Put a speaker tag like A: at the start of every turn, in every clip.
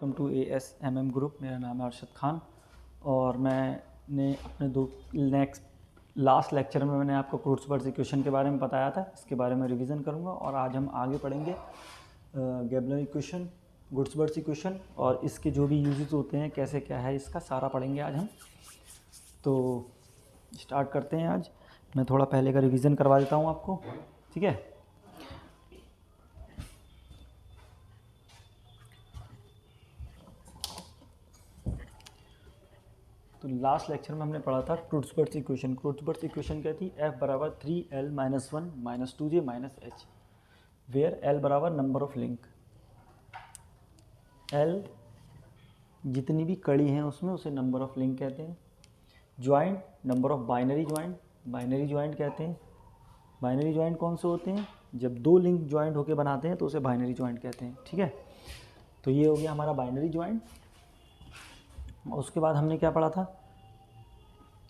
A: Welcome to ASMM group. मेरा नाम है अरशद खान और मैंने अपने लास्ट लेक्चर में मैंने आपको क्रूट्सबर्ग इक्वेशन के बारे में बताया था। इसके बारे में रिवीजन करूंगा और आज हम आगे पढ़ेंगे गैबलर इक्वेशन, क्रूट्सबर्ग इक्वेशन और इसके जो भी यूजेस होते हैं, कैसे क्या है, इसका सारा पढ़ेंगे आज हम। तो स्टार्ट करते हैं। आज मैं थोड़ा पहले का रिवीजन करवा देता हूँ आपको, ठीक है। तो लास्ट लेक्चर में हमने पढ़ा था क्रूट्सबर्ग इक्वेशन। क्रूट्सबर्ग इक्वेशन क्या थी? F बराबर 3L - 1 - 2J - H, where L बराबर नंबर ऑफ लिंक। L जितनी भी कड़ी हैं उसमें उसे नंबर ऑफ लिंक कहते हैं। Joint number of binary joint कहते हैं। बाइनरी ज्वाइंट कौन से होते हैं? जब दो लिंक ज्वाइंट होकर बनाते हैं तो उसे बाइनरी ज्वाइंट कहते हैं, ठीक है। तो ये हो गया हमारा बाइनरी ज्वाइंट। उसके बाद हमने क्या पढ़ा था,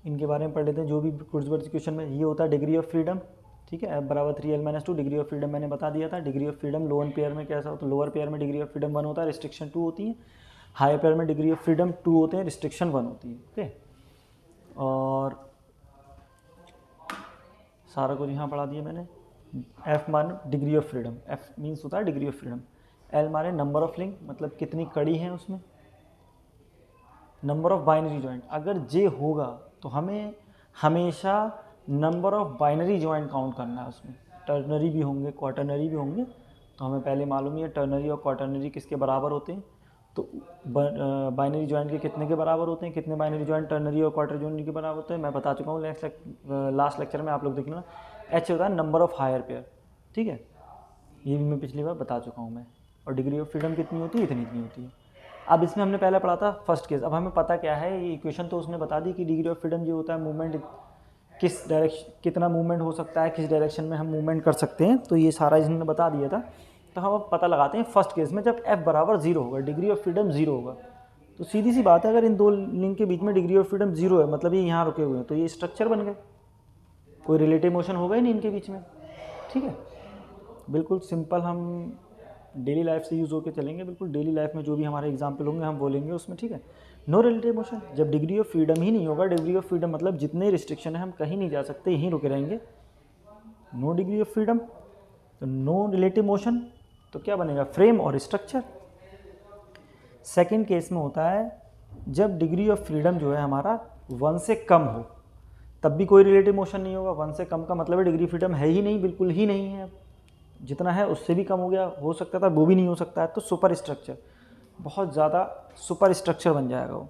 A: इनके बारे में पढ़ लेते हैं। जो भी क्रूट्सबर्ग इक्वेशन में ये होता है डिग्री ऑफ फ्रीडम, ठीक है। F बराबर 3L - 2, डिग्री ऑफ फ्रीडम मैंने बता दिया था। Degree of freedom lower pair में कैसा होता है? लोअर पेयर में डिग्री ऑफ फ्रीडम 1 होता है, रिस्ट्रिक्शन 2 होती है। हायर पेयर में डिग्री ऑफ फ्रीडम 2 होते हैं, रिस्ट्रिक्शन 1 होती है, ओके। और सारा कुछ यहाँ पढ़ा दिया मैंने। F माने degree of freedom, F means होता है डिग्री ऑफ फ्रीडम। L माने नंबर ऑफ लिंक, मतलब कितनी कड़ी हैं उसमें। नंबर ऑफ बाइनरी ज्वाइंट, अगर J होगा तो हमें हमेशा number of binary joint count करना है उसमें। टर्नरी भी होंगे, क्वाटर्नरी भी होंगे, तो हमें पहले मालूम ही है टर्नरी और क्वाटर्नरी किसके बराबर होते हैं। तो बाइनरी ज्वाइंट के कितने के बराबर होते हैं, कितने बाइनरी ज्वाइंट टर्नरी और क्वाटर्नरी के बराबर होते हैं, मैं बता चुका हूँ लास्ट लेक्चर में। आप लोग देख लेना। H होता है नंबर ऑफ हायर पेयर, ठीक है, ये भी मैं पिछली बार बता चुका हूँ मैं। और डिग्री ऑफ फ्रीडम कितनी होती है? इतनी होती है। अब इसमें हमने पहले पढ़ा था फर्स्ट केस। अब हमें पता क्या है, ये इक्वेशन तो उसने बता दी कि डिग्री ऑफ फ्रीडम जो होता है मूवमेंट, किस डायरेक्शन, कितना मूवमेंट हो सकता है, किस डायरेक्शन में हम मूवमेंट कर सकते हैं, तो ये सारा इसने बता दिया था। तो हम अब पता लगाते हैं फर्स्ट केस में, जब F बराबर 0 होगा, डिग्री ऑफ फ्रीडम 0 होगा, तो सीधी सी बात है, अगर इन दो लिंक के बीच में डिग्री ऑफ फ्रीडम 0 है, मतलब ये यहाँ रुके हुए हैं, तो ये स्ट्रक्चर बन गए, कोई रिलेटिव मोशन होगा ही नहीं इनके बीच में, ठीक है। बिल्कुल सिंपल, हम डेली लाइफ से यूज़ होकर चलेंगे। बिल्कुल डेली लाइफ में जो भी हमारे एग्जाम्पल होंगे हम बोलेंगे उसमें, ठीक है। नो रिलेटिव मोशन, जब डिग्री ऑफ फ्रीडम ही नहीं होगा, डिग्री ऑफ फ्रीडम मतलब जितने रिस्ट्रिक्शन है हम कहीं नहीं जा सकते, यहीं रुके रहेंगे। नो डिग्री ऑफ फ्रीडम तो नो रिलेटिव मोशन, तो क्या बनेगा? फ्रेम और स्ट्रक्चर। सेकेंड केस में होता है जब डिग्री ऑफ फ्रीडम जो है हमारा 1 से कम हो, तब भी कोई रिलेटिव मोशन नहीं होगा। 1 से कम का मतलब है डिग्री फ्रीडम है ही नहीं, बिल्कुल ही नहीं है। जितना है उससे भी कम हो गया, हो सकता था वो भी नहीं हो सकता है, तो सुपर स्ट्रक्चर, बहुत ज़्यादा सुपर स्ट्रक्चर बन जाएगा वो।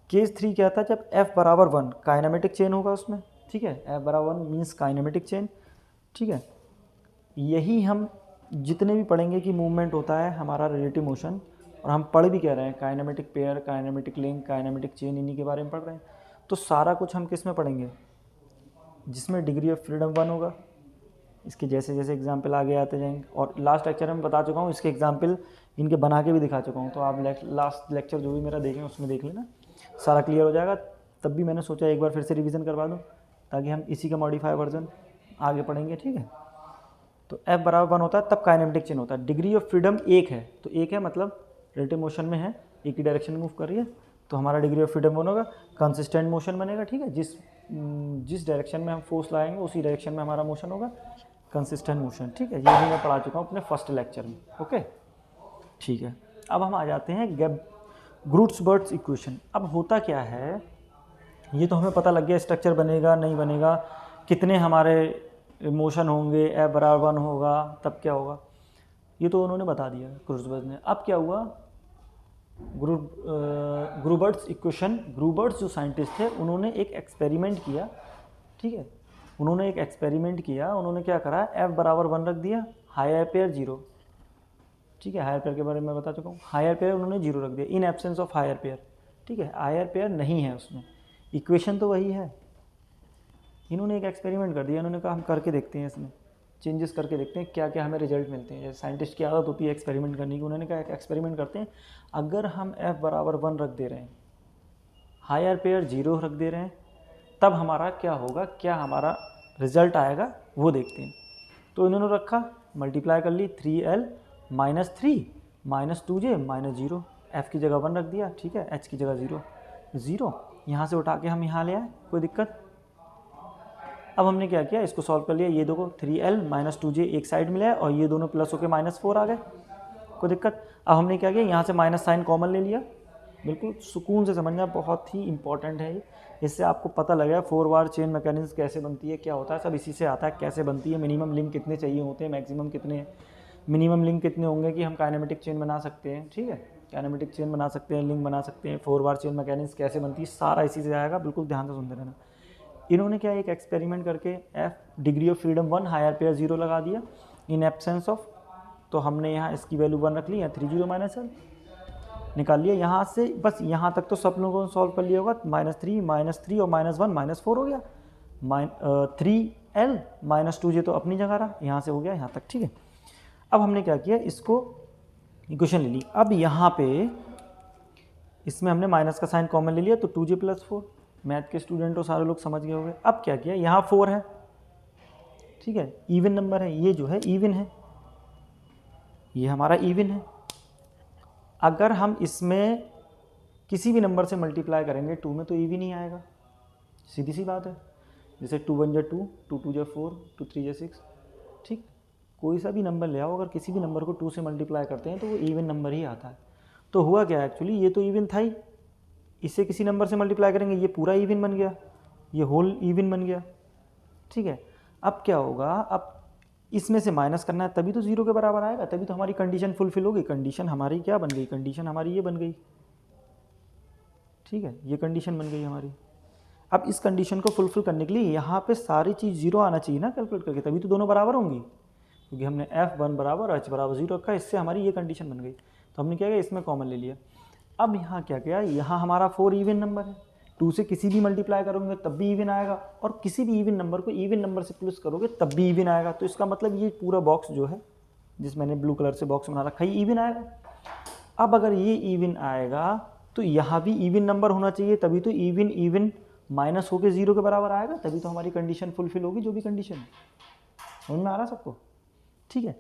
A: केस 3 क्या था? जब F बराबर 1, काइनेमेटिक चेन होगा उसमें, ठीक है। F बराबर 1 मीन्स काइनेमेटिक चेन, ठीक है। यही हम जितने भी पढ़ेंगे कि मूवमेंट होता है हमारा रिलेटिव मोशन, और हम पढ़ भी कह रहे हैं kinematic pair, kinematic link, kinematic chain, इन्हीं के बारे में पढ़ रहे हैं। तो सारा कुछ हम किस में पढ़ेंगे? जिसमें डिग्री ऑफ फ्रीडम 1 होगा। इसके जैसे जैसे एग्जाम्पल आगे आते जाएंगे, और लास्ट लेक्चर में बता चुका हूँ, इसके एग्जाम्पल इनके बना के भी दिखा चुका हूँ। तो आप लास्ट लेक्चर जो भी मेरा देखें उसमें देख लेना, सारा क्लियर हो जाएगा। तब भी मैंने सोचा एक बार फिर से रिवीजन करवा दूँ, ताकि हम इसी का मॉडिफाई वर्जन आगे पढ़ेंगे, ठीक है। तो F बराबर 1 होता है तब काइनेमेटिक चेन होता है। डिग्री ऑफ फ्रीडम 1 है, तो 1 है मतलब रिलेटिव मोशन में है, एक ही डायरेक्शन में मूव कर रही है, तो हमारा डिग्री ऑफ फ्रीडम 1 होगा। कंसिस्टेंट मोशन बनेगा, ठीक है। जिस डायरेक्शन में हम फोर्स लगाएंगे उसी डायरेक्शन में हमारा मोशन होगा, कंसिस्टेंट मोशन, ठीक है। ये भी मैं पढ़ा चुका हूँ अपने फर्स्ट लेक्चर में, ओके, ठीक है। अब हम आ जाते हैं क्रूट्सबर्ग इक्वेशन। अब होता क्या है, ये तो हमें पता लग गया स्ट्रक्चर बनेगा नहीं बनेगा, कितने हमारे मोशन होंगे, F बराबर 1 होगा तब क्या होगा, ये तो उन्होंने बता दिया क्रूट्सबर्ग ने। अब क्या हुआ, ग्रूबर्ट्स इक्वेशन, ग्रूबर्ट्स जो साइंटिस्ट थे उन्होंने एक एक्सपेरिमेंट किया, ठीक है। उन्होंने एक एक्सपेरिमेंट किया, उन्होंने क्या करा, F बराबर 1 रख दिया, हायर पेयर 0, ठीक है। हायर पेयर के बारे में बता चुका हूँ, हायर पेयर उन्होंने 0 रख दिया in absence of higher pair, ठीक है। हायर पेयर नहीं है उसमें, इक्वेशन तो वही है। इन्होंने एक एक्सपेरिमेंट कर दिया, इन्होंने कहा हम करके देखते हैं, इसमें चेंजेस करके देखते हैं क्या क्या हमें रिजल्ट मिलते हैं। जैसे साइंटिस्ट की आदत होती है एक्सपेरिमेंट करने की, उन्होंने कहा एक्सपेरिमेंट करते हैं। अगर हम F बराबर 1 रख दे रहे हैं, हायर पेयर 0 रख दे रहे हैं, तब हमारा क्या होगा, क्या हमारा रिजल्ट आएगा वो देखते हैं। तो इन्होंने रखा, मल्टीप्लाई कर ली 3L - 3 -2j -0, f की जगह 1 रख दिया, ठीक है, h की जगह 0, यहाँ से उठा के हम यहाँ ले आए, कोई दिक्कत। अब हमने क्या किया, इसको सॉल्व कर लिया, ये देखो 3l -2j एक साइड में ले आए और ये दोनों प्लस होकर -4 आ गए, कोई दिक्कत। अब हमने क्या किया, यहाँ से माइनस साइन कॉमन ले लिया, बिल्कुल सुकून से समझना, बहुत ही इंपॉर्टेंट है। इससे आपको पता लगेगा 4 बार चेन मैकेनिज्म कैसे बनती है, क्या होता है, सब इसी से आता है, कैसे बनती है, मिनिमम लिंक कितने चाहिए होते हैं, मैक्सिमम कितने, मिनिमम लिंक कितने होंगे कि हम काइनेमेटिक चेन बना सकते हैं, ठीक है, काइनेमेटिक चेन बना सकते हैं, लिंक बना सकते हैं, 4 बार चेन मैकेनिज्म कैसे बनती है, सारा इसी से आएगा, बिल्कुल ध्यान से सुनते रहना। इन्होंने क्या एक एक्सपेरिमेंट करके f degree of freedom 1 higher pair 0 लगा दिया इन एब्सेंस ऑफ, तो हमने यहाँ इसकी वैल्यू 1 रख ली, यहाँ 3 0 -l निकाल लिया। यहाँ से बस यहाँ तक तो सब लोगों ने सॉल्व कर लिया होगा, -3 और -1 -4 हो गया, 3l -2j तो अपनी जगह रहा, यहाँ से हो गया यहाँ तक, ठीक है। अब हमने क्या किया, इसको इक्वेशन ले ली। अब यहाँ पे इसमें हमने माइनस का साइन कॉमन ले लिया, तो 2j + 4, मैथ के स्टूडेंट हो सारे लोग समझ गए होंगे। अब क्या किया, यहाँ 4 है, ठीक है, इवन नंबर है, ये जो है इवन है, ये हमारा इवन है। अगर हम इसमें किसी भी नंबर से मल्टीप्लाई करेंगे 2 में तो इवन ही आएगा, सीधी सी बात है। जैसे 2 1 = 2, 2 2 = 4, 2 3 = 6, ठीक, कोई सा भी नंबर ले आओ, अगर किसी भी नंबर को 2 से मल्टीप्लाई करते हैं तो वो इवन नंबर ही आता है। तो हुआ क्या एक्चुअली, ये तो इवन था ही, इससे किसी नंबर से मल्टीप्लाई करेंगे, ये पूरा इवन बन गया, ये होल इवन बन गया, ठीक है। अब क्या होगा, अब इसमें से माइनस करना है, तभी तो 0 के बराबर आएगा, तभी तो हमारी कंडीशन फुलफिल होगी। कंडीशन हमारी क्या बन गई, कंडीशन हमारी ये बन गई, ठीक है, ये कंडीशन बन गई हमारी। अब इस कंडीशन को फुलफिल करने के लिए यहाँ पे सारी चीज़ 0 आना चाहिए ना कैलकुलेट करके, तभी तो दोनों बराबर होंगी, क्योंकि हमने f1 = h = 0 रखा, इससे हमारी ये कंडीशन बन गई। तो हमने क्या किया, इसमें कॉमन ले लिया। अब यहाँ क्या किया, यहाँ हमारा 4 इवन नंबर है, 2 से किसी भी मल्टीप्लाई करोगे तब भी इवन आएगा, और किसी भी इवन नंबर को इवन नंबर से प्लस करोगे तब भी इवन आएगा। तो इसका मतलब ये पूरा बॉक्स जो है, जिस मैंने ब्लू कलर से बॉक्स बना रखा है, ये इवन आएगा। अब अगर ये इवन आएगा तो यहाँ भी इवन नंबर होना चाहिए, तभी तो इवन इवन माइनस होकर 0 के बराबर आएगा, तभी तो हमारी कंडीशन फुलफिल होगी, जो भी कंडीशन है। समझ में आ रहा सबको, ठीक है।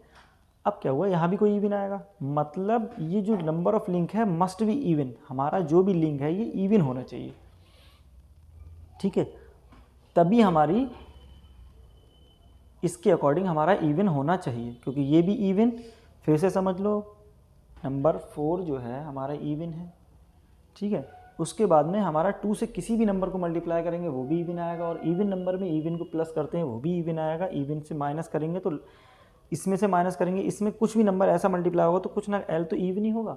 A: अब क्या हुआ, यहाँ भी कोई इवन आएगा, मतलब ये जो नंबर ऑफ लिंक है मस्ट बी इवन, हमारा जो भी लिंक है ये इवन होना चाहिए, ठीक है, तभी हमारी इसके अकॉर्डिंग हमारा इवन होना चाहिए, क्योंकि ये भी इवन, फिर से समझ लो, नंबर 4 जो है हमारा इवन है, ठीक है। उसके बाद में हमारा 2 से किसी भी नंबर को मल्टीप्लाई करेंगे वो भी इवन आएगा, और इवन नंबर में इवन को प्लस करते हैं वो भी इवन आएगा। इवन से माइनस करेंगे तो इसमें से माइनस करेंगे, इसमें कुछ भी नंबर ऐसा मल्टीप्लाई होगा तो कुछ ना एल तो इवन ही होगा,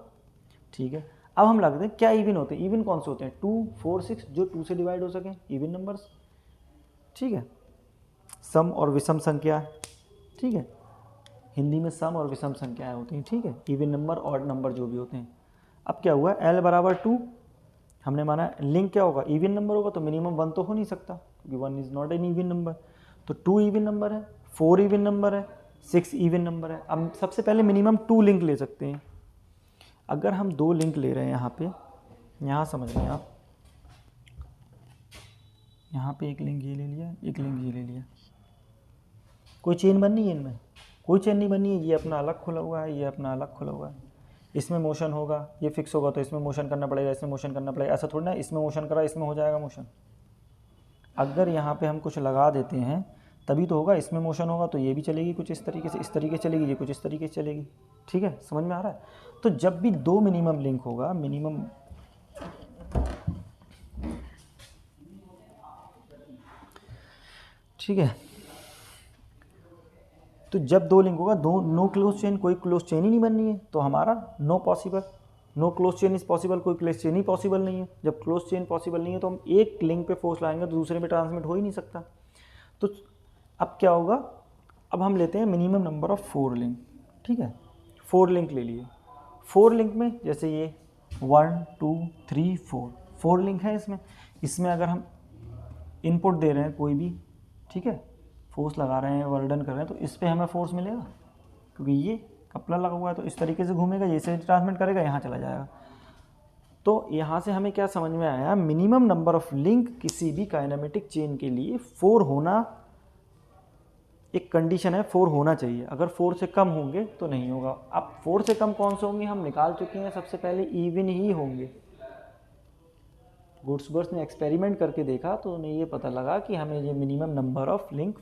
A: ठीक है। अब हम लगते हैं क्या इवन होते हैं, इवन कौन से होते हैं, 2 4 6, जो 2 से डिवाइड हो सकें, इवन नंबर्स, ठीक है। सम और विषम संख्या, ठीक है, हिंदी में सम और विषम संख्याएं होती हैं, ठीक है, इवन नंबर ऑड नंबर जो भी होते हैं। अब क्या हुआ, l = 2, हमने माना लिंक क्या होगा, इवन नंबर होगा, तो मिनिमम 1 तो हो नहीं सकता, क्योंकि 1 is not an even number. तो 2 इवन नंबर है, 4 इवन नंबर है, 6 इवन नंबर है। अब सबसे पहले मिनिमम 2 लिंक ले सकते हैं। अगर हम 2 लिंक ले रहे हैं यहाँ पे, यहाँ समझ लें आप, यहाँ पे एक लिंक ये ले लिया, एक लिंक ये ले लिया, कोई चेन बननी है इनमें, कोई चेन नहीं बननी है, ये अपना अलग खुला हुआ है, ये अपना अलग खुला हुआ है। इसमें मोशन होगा, ये फिक्स होगा तो इसमें मोशन करना पड़ेगा, इसमें मोशन करना पड़ेगा, ऐसा थोड़ी ना इसमें मोशन करा इसमें हो जाएगा मोशन। अगर यहाँ पे हम कुछ लगा देते हैं तभी तो होगा, इसमें मोशन होगा तो ये भी चलेगी कुछ इस तरीके से, इस तरीके से चलेगी, ये कुछ इस तरीके से चलेगी, ठीक है, समझ में आ रहा है। तो जब भी 2 मिनिमम लिंक होगा, मिनिमम ठीक है, तो जब 2 लिंक होगा, दो नो क्लोज चेन, कोई क्लोज चेन ही नहीं बननी है, तो हमारा no possible, no close chain is possible, कोई क्लोज चेन ही पॉसिबल नहीं है। जब क्लोज चेन पॉसिबल नहीं है तो हम एक लिंक पे फोर्स लाएंगे तो दूसरे में ट्रांसमिट हो ही नहीं सकता। तो अब क्या होगा, अब हम लेते हैं मिनिमम नंबर ऑफ 4 लिंक, ठीक है, 4 लिंक ले लिए। 4 लिंक में जैसे ये 1 2 3 4 लिंक है इसमें अगर हम इनपुट दे रहे हैं कोई भी, ठीक है, फोर्स लगा रहे हैं, वर्डन कर रहे हैं, तो इस पर हमें फोर्स मिलेगा, क्योंकि ये कपलर लगा हुआ है, तो इस तरीके से घूमेगा, जैसे ट्रांसमिट करेगा यहाँ चला जाएगा। तो यहाँ से हमें क्या समझ में आया, मिनिमम नंबर ऑफ लिंक किसी भी काइनेमेटिक चेन के लिए 4 होना एक कंडीशन है 4 होना चाहिए, अगर 4 से कम होंगे तो नहीं होगा। अब 4 से कम कौन से होंगे हम निकाल चुके हैं, सबसे पहले इवन ही होंगे। गुड्सबर्ग ने एक्सपेरिमेंट करके देखा तो उन्हें ये पता लगा कि हमें ये minimum number of link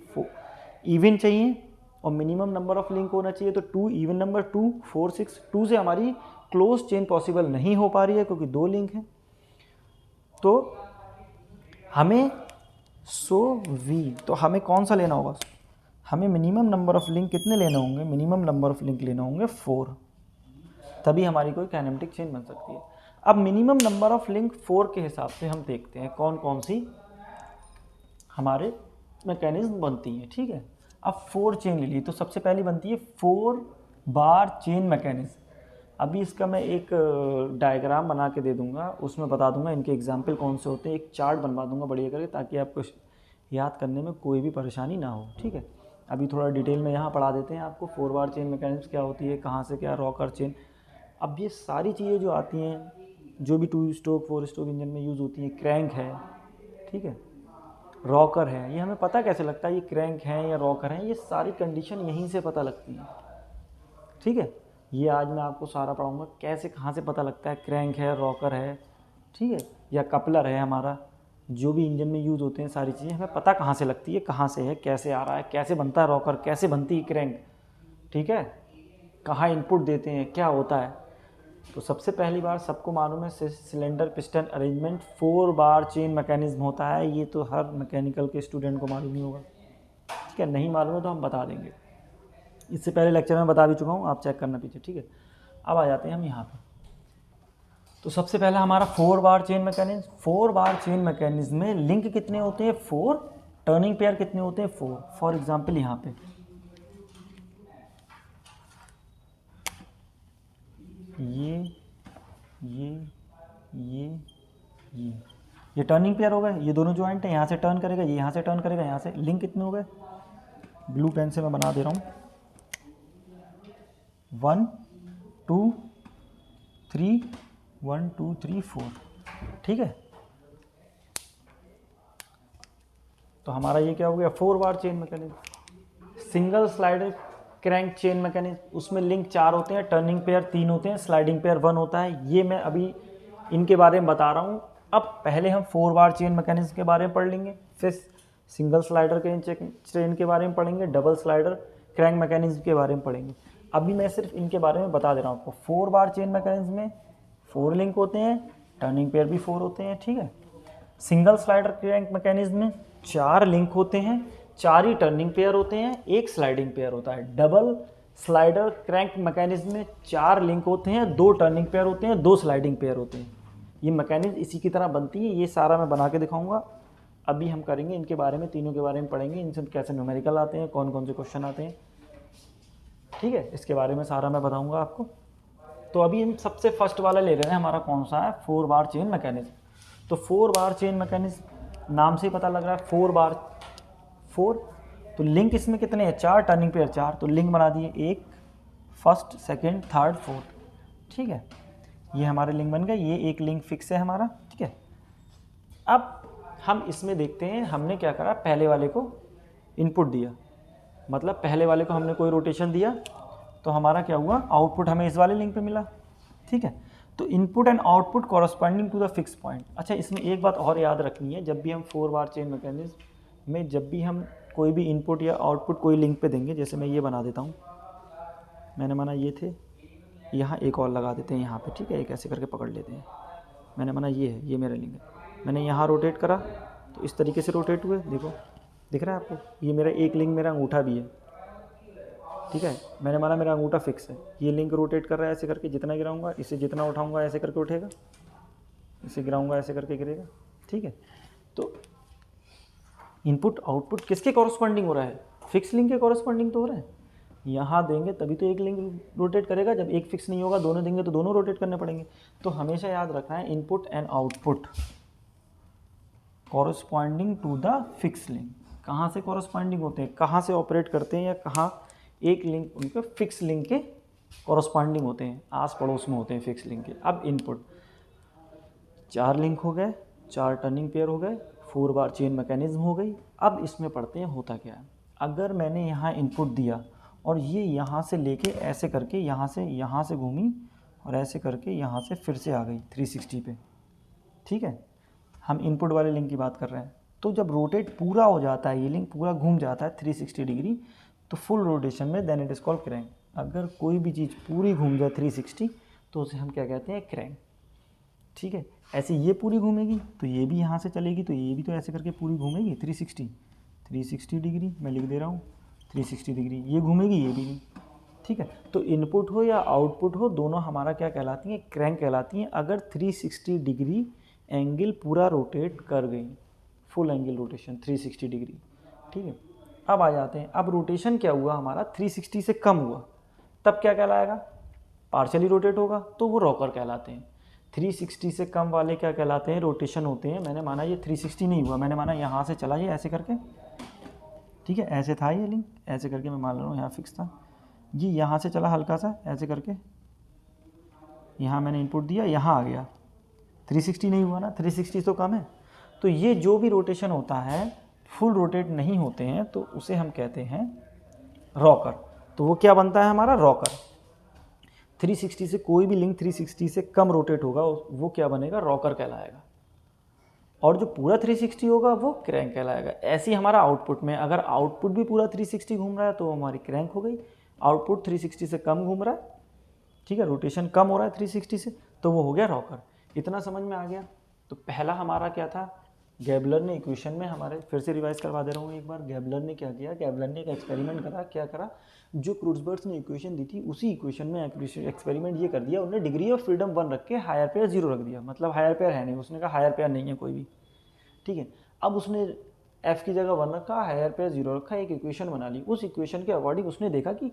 A: even चाहिए और मिनिमम नंबर ऑफ लिंक होना चाहिए। तो 2 इवन नंबर 2 4 6 2 से हमारी क्लोज चेन पॉसिबल नहीं हो पा रही है क्योंकि 2 लिंक हैं। तो हमें तो हमें कौन सा लेना होगा, हमें मिनिमम नंबर ऑफ लिंक कितने लेने होंगे, मिनिमम नंबर ऑफ लिंक लेने होंगे 4, तभी हमारी कोई काइनेमेटिक चेन बन सकती है। अब मिनिमम नंबर ऑफ लिंक 4 के हिसाब से हम देखते हैं कौन कौन सी हमारे मैकेनिज्म बनती हैं। ठीक है, अब 4 चेन ले ली तो सबसे पहली बनती है 4 बार चेन मैकेनिज्म। अभी इसका मैं एक डायग्राम बना के दे दूंगा, उसमें बता दूंगा इनके एग्जाम्पल कौन से होते हैं, एक चार्ट बनवा दूंगा बढ़िया करके ताकि आपको याद करने में कोई भी परेशानी ना हो। ठीक है, अभी थोड़ा डिटेल में यहाँ पढ़ा देते हैं आपको 4 बार चेन मैकेनिज्म क्या होती है, कहाँ से क्या, रॉकर चेन। अब ये सारी चीज़ें जो आती हैं, जो भी 2 स्ट्रोक 4 स्ट्रोक इंजन में यूज़ होती हैं, क्रैंक है, ठीक है, रॉकर है, ये हमें पता कैसे लगता है ये क्रैंक है या रॉकर है, ये सारी कंडीशन यहीं से पता लगती है। ठीक है, ये आज मैं आपको सारा पढ़ाऊंगा कैसे कहाँ से पता लगता है क्रैंक है, रॉकर है, ठीक है, या कपलर है, हमारा जो भी इंजन में यूज़ होते हैं सारी चीज़ें हमें पता कहाँ से लगती है, कहाँ से है, कैसे आ रहा है, कैसे बनता है रॉकर, कैसे बनती है क्रैंक, ठीक है, कहाँ इनपुट देते हैं, क्या होता है। तो सबसे पहली बार सबको मालूम है cylinder piston arrangement 4 bar chain mechanism होता है, ये तो हर मैकेनिकल के स्टूडेंट को मालूम ही होगा। ठीक है, नहीं मालूम है तो हम बता देंगे, इससे पहले लेक्चर में बता भी चुका हूँ, आप चेक करना पीछे। ठीक है, अब आ जाते हैं हम यहाँ पे। तो सबसे पहला हमारा 4 bar chain mechanism. 4 bar chain mechanism में लिंक कितने होते हैं 4, टर्निंग पेयर कितने होते हैं 4। फॉर एग्जाम्पल यहाँ पे ये टर्निंग पेयर हो गए, ये दोनों जॉइंट है, यहाँ से टर्न करेगा, ये यहाँ से टर्न करेगा, यहाँ से लिंक कितने हो गए, ब्लू पेन से मैं बना दे रहा हूँ, 1 2 3 1 2 3 4। ठीक है, तो हमारा ये क्या हो गया 4 bar chain mechanism. Single slider crank chain mechanism, उसमें लिंक 4 होते हैं, टर्निंग पेयर 3 होते हैं, स्लाइडिंग पेयर 1 होता है। ये मैं अभी इनके बारे में बता रहा हूँ। अब पहले हम 4 बार चेन मैकेनिज्म के बारे में पढ़ लेंगे, फिर सिंगल स्लाइडर के चेन के बारे में पढ़ेंगे, डबल स्लाइडर क्रैंक मैकेनिज्म के बारे में पढ़ेंगे। अभी मैं सिर्फ इनके बारे में बता दे रहा हूँ आपको। 4 बार चेन मैकेनिज्म में 4 लिंक होते हैं, टर्निंग पेयर भी 4 होते हैं। ठीक है, सिंगल स्लाइडर क्रैंक मैकेनिज्म में 4 लिंक होते हैं, 4 ही टर्निंग पेयर होते हैं, 1 स्लाइडिंग पेयर होता है। डबल स्लाइडर क्रैंक मैकेनिज्म में 4 लिंक होते हैं, 2 टर्निंग पेयर होते हैं, 2 स्लाइडिंग पेयर होते हैं। ये मैकेनिज्म इसी की तरह बनती है, ये सारा मैं बना के दिखाऊंगा। अभी हम करेंगे इनके बारे में, तीनों के बारे में पढ़ेंगे, इनसे कैसे न्यूमेरिकल आते हैं, कौन कौन से क्वेश्चन आते हैं। ठीक है, इसके बारे में सारा मैं बताऊंगा आपको। तो अभी हम सबसे फर्स्ट वाला ले रहे हैं, हमारा कौन सा है 4 बार चेन मैकेनिज्म। तो 4 बार चेन मैकेनिज्म नाम से ही पता लग रहा है 4 बार 4। तो लिंक इसमें कितने हैं 4, टर्निंग पेयर 4, तो लिंक बना दिए 1 फर्स्ट सेकेंड थर्ड फोर्थ। ठीक है, ये हमारे लिंक बन गए, ये एक लिंक फिक्स है हमारा। ठीक है, अब हम इसमें देखते हैं हमने क्या करा, पहले वाले को इनपुट दिया, मतलब पहले वाले को हमने कोई रोटेशन दिया तो हमारा क्या हुआ, आउटपुट हमें इस वाले लिंक पे मिला। ठीक है, तो input and output corresponding to the fix point. अच्छा, इसमें एक बात और याद रखनी है, जब भी हम 4 बार चेन मैकेनिज्म में जब भी हम कोई भी इनपुट या आउटपुट कोई लिंक पे देंगे, जैसे मैं ये बना देता हूँ, मैंने माना ये थे, यहाँ एक और लगा देते हैं यहाँ पे। ठीक है, एक ऐसे करके पकड़ लेते हैं, मैंने माना ये है, ये मेरा लिंक है, मैंने यहाँ रोटेट करा तो इस तरीके से रोटेट हुए, देखो दिख रहा है आपको, ये मेरा एक लिंक, मेरा अंगूठा भी है। ठीक है, मैंने माना मेरा अंगूठा फिक्स है, ये लिंक रोटेट कर रहा है ऐसे करके, जितना गिराऊंगा इसे, जितना उठाऊंगा ऐसे करके उठेगा, इसे गिराऊंगा ऐसे करके गिरेगा। ठीक है, तो इनपुट आउटपुट किसके कॉरस्पॉन्डिंग हो रहा है, फिक्स लिंक के कॉरस्पॉन्डिंग तो हो रहा है। यहाँ देंगे तभी तो एक लिंक रोटेट करेगा, जब एक फिक्स नहीं होगा, दोनों देंगे तो दोनों रोटेट करने पड़ेंगे। तो हमेशा याद रखना है input and output corresponding to the fix link. कहाँ से कॉरस्पॉन्डिंग होते हैं, कहाँ से ऑपरेट करते हैं, या कहाँ एक लिंक उनके फिक्स लिंक के कॉरस्पॉन्डिंग होते हैं, आस पड़ोस में होते हैं फिक्स लिंक के। अब इनपुट 4 लिंक हो गए, 4 टर्निंग पेयर हो गए, 4 बार चेन मैकेनिज्म हो गई। अब इसमें पढ़ते हैं होता क्या है। अगर मैंने यहाँ इनपुट दिया और ये यहाँ से लेके ऐसे करके यहाँ से घूमी और ऐसे करके यहाँ से फिर से आ गई 360 पे, ठीक है, हम इनपुट वाले लिंक की बात कर रहे हैं। तो जब रोटेट पूरा हो जाता है, ये लिंक पूरा घूम जाता है 360 डिग्री, तो फुल रोटेशन में then it is called crank. अगर कोई भी चीज़ पूरी घूम जाए 360 तो उसे हम क्या कहते हैं, क्रैंक, ठीक है। ऐसे ये पूरी घूमेगी तो ये भी यहाँ से चलेगी, तो ये भी तो ऐसे करके पूरी घूमेगी 360 डिग्री, मैं लिख दे रहा हूँ 360 डिग्री, ये घूमेगी, ये भी नहीं, ठीक है। तो इनपुट हो या आउटपुट हो, दोनों हमारा क्या कहलाती हैं, क्रैंक कहलाती हैं, अगर 360 डिग्री एंगल पूरा रोटेट कर गई, फुल एंगल रोटेशन 360 डिग्री, ठीक है। अब आ जाते हैं, अब रोटेशन क्या हुआ हमारा 360 से कम हुआ, तब क्या कहलाएगा, पार्शली रोटेट होगा तो वो रॉकर कहलाते हैं। 360 से कम वाले क्या कहलाते हैं, रोटेशन होते हैं। मैंने माना ये 360 नहीं हुआ, मैंने माना यहाँ से चला ये ऐसे करके, ठीक है, ऐसे था ये लिंक, ऐसे करके मैं मान रहा हूँ यहाँ फिक्स था, ये यहाँ से चला हल्का सा ऐसे करके, यहाँ मैंने इनपुट दिया, यहाँ आ गया, 360 नहीं हुआ ना, 360 तो कम है। तो ये जो भी रोटेशन होता है फुल रोटेट नहीं होते हैं तो उसे हम कहते हैं रॉकर। तो वो क्या बनता है हमारा, रॉकर। 360 से कोई भी लिंक 360 से कम रोटेट होगा वो क्या बनेगा, रॉकर कहलाएगा, और जो पूरा 360 होगा वो क्रैंक कहलाएगा। ऐसे ही हमारा आउटपुट में, अगर आउटपुट भी पूरा 360 घूम रहा है तो हमारी क्रैंक हो गई, आउटपुट 360 से कम घूम रहा है, ठीक है, रोटेशन कम हो रहा है 360 से, तो वो हो गया रॉकर। इतना समझ में आ गया। तो पहला हमारा क्या था, गैबलर ने इक्वेशन में हमारे, फिर से रिवाइज करवा दे रहा हूँ एक बार, गैबलर ने क्या किया, गैबलर ने एक एक्सपेरिमेंट करा, क्या करा, जो क्रूज़बर्ग ने इक्वेशन दी थी उसी इक्वेशन में एक्सपेरिमेंट ये कर दिया, उन्होंने डिग्री ऑफ फ्रीडम 1 रख के हायर पेयर 0 रख दिया, मतलब हायर पेयर है नहीं, उसने कहा हायर पेयर नहीं है कोई भी, ठीक है। अब उसने एफ की जगह 1 रखा, हायर पेयर 0 रखा, एक इक्वेशन बना ली, उस इक्वेशन के अकॉर्डिंग उसने देखा कि